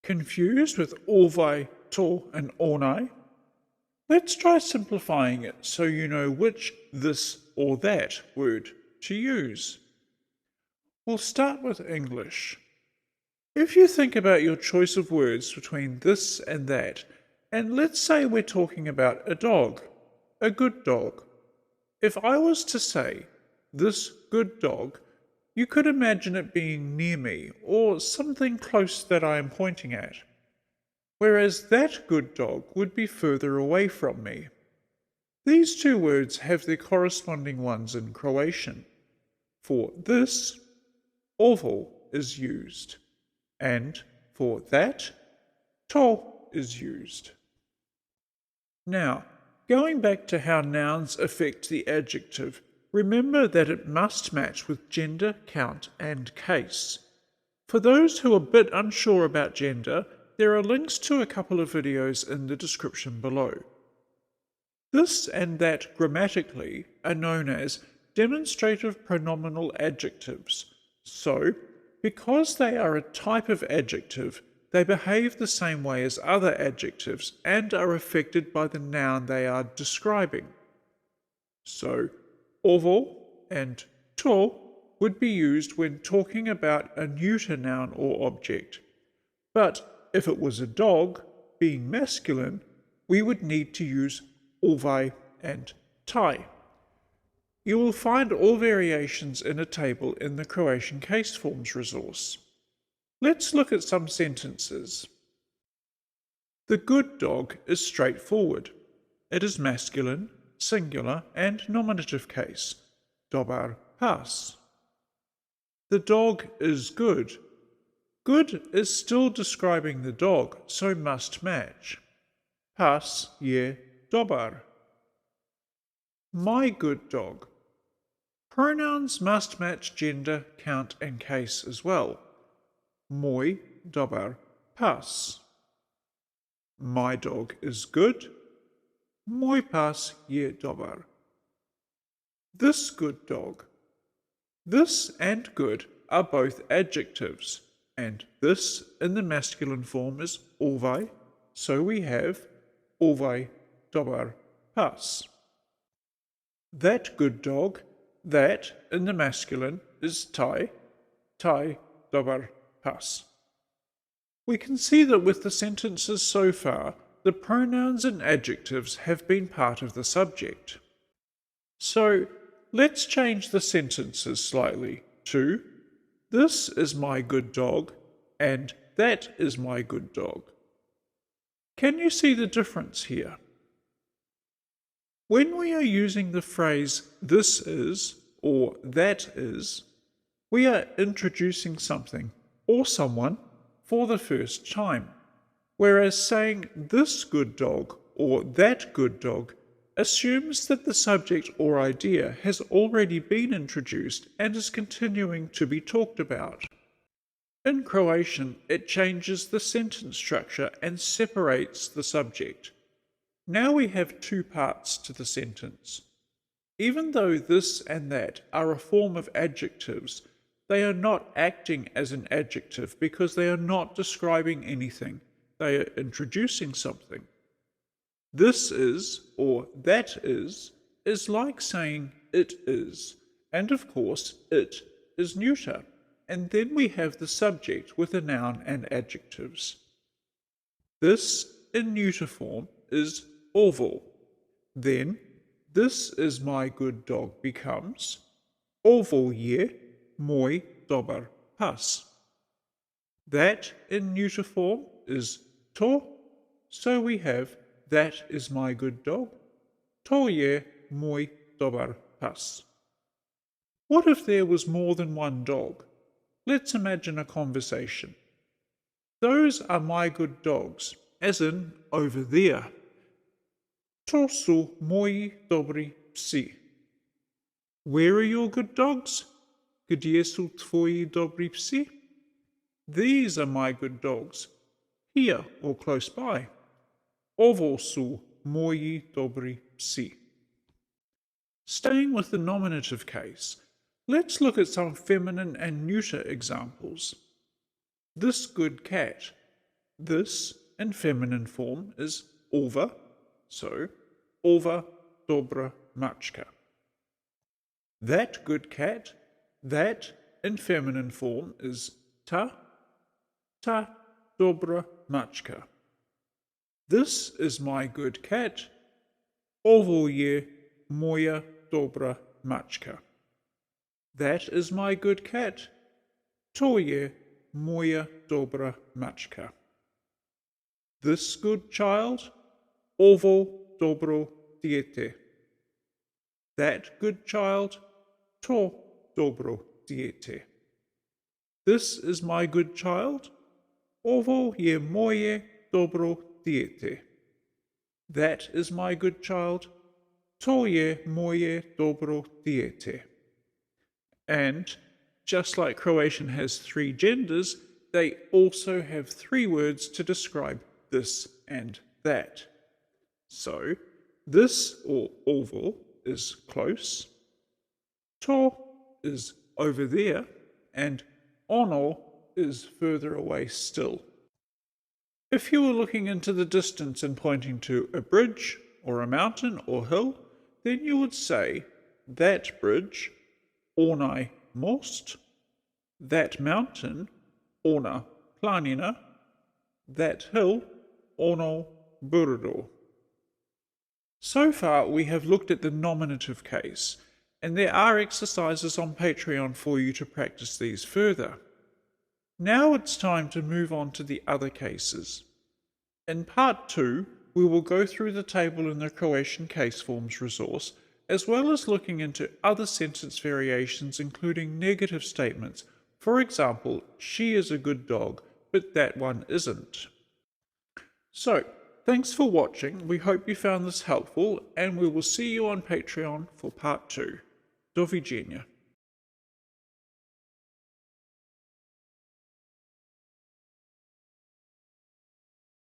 Confused with orvai, to, and ornai? Let's try simplifying it so you know which this or that word to use. We'll start with English. If you think about your choice of words between this and that, and let's say we're talking about a dog, a good dog. If I was to say, this good dog, you could imagine it being near me or something close that I am pointing at, whereas that good dog would be further away from me. These two words have their corresponding ones in Croatian. For this, ovo is used, and for that, to is used. Now, going back to how nouns affect the adjective, remember that it must match with gender, count, and case. For those who are a bit unsure about gender, there are links to a couple of videos in the description below. This and that grammatically are known as demonstrative pronominal adjectives. So, because they are a type of adjective, they behave the same way as other adjectives and are affected by the noun they are describing. So, ovo and to would be used when talking about a neuter noun or object. But if it was a dog, being masculine, we would need to use ovai and tai. You will find all variations in a table in the Croatian case forms resource. Let's look at some sentences. The good dog is straightforward. It is masculine, singular, and nominative case. Dobar pas. The dog is good. Good is still describing the dog, so must match. Pas je dobar. My good dog. Pronouns must match gender, count, and case as well. Moj dobar pas. My dog is good. Moj pas je dobar. This good dog. This and good are both adjectives, and this in the masculine form is ovai, so we have ovai dobar pas. That good dog, that in the masculine is tai, tai dobar pas. We can see that with the sentences so far, the pronouns and adjectives have been part of the subject. So, let's change the sentences slightly to this is my good dog and that is my good dog. Can you see the difference here? When we are using the phrase this is or that is, we are introducing something or someone for the first time, whereas saying this good dog or that good dog assumes that the subject or idea has already been introduced and is continuing to be talked about. In Croatian, it changes the sentence structure and separates the subject. Now we have two parts to the sentence. Even though this and that are a form of adjectives, they are not acting as an adjective because they are not describing anything. They are introducing something. This is, or that is like saying it is, and of course it is neuter, and then we have the subject with a noun and adjectives. This in neuter form is ovo. Then this is my good dog becomes ovo je moj dobar pas. That in neuter form is to, so we have that is my good dog. To je moj dobar pas. What if there was more than one dog? Let's imagine a conversation. Those are my good dogs, as in over there. To su moji dobri psi. Where are your good dogs? Gdje su tvoji dobri psi? These are my good dogs, here or close by. Ovo su moji dobri psi. Staying with the nominative case, let's look at some feminine and neuter examples. This good cat. This in feminine form is ova, so ova dobra mačka. That good cat, that in feminine form is ta dobra mačka. This is my good cat, ovo je moja dobra mačka. That is my good cat, to je moja dobra mačka. This good child, ovo dobro dijete. That good child, to dobro dijete. This is my good child, ovo je moje dobro dijete. That is my good child, to je moje dobro dijete. And just like Croatian has 3 genders, they also have 3 words to describe this and that. So, this or ovo is close, to is over there, and ono is further away still. If you were looking into the distance and pointing to a bridge or a mountain or hill, then you would say that bridge, onaj most, that mountain, ona planina, that hill, ono brdo. So far we have looked at the nominative case, and there are exercises on Patreon for you to practice these further. Now it's time to move on to the other cases. In part 2, we will go through the table in the Croatian case forms resource, as well as looking into other sentence variations including negative statements. For example, she is a good dog, but that one isn't. So, thanks for watching. We hope you found this helpful, and we will see you on Patreon for part 2. Do widzenia.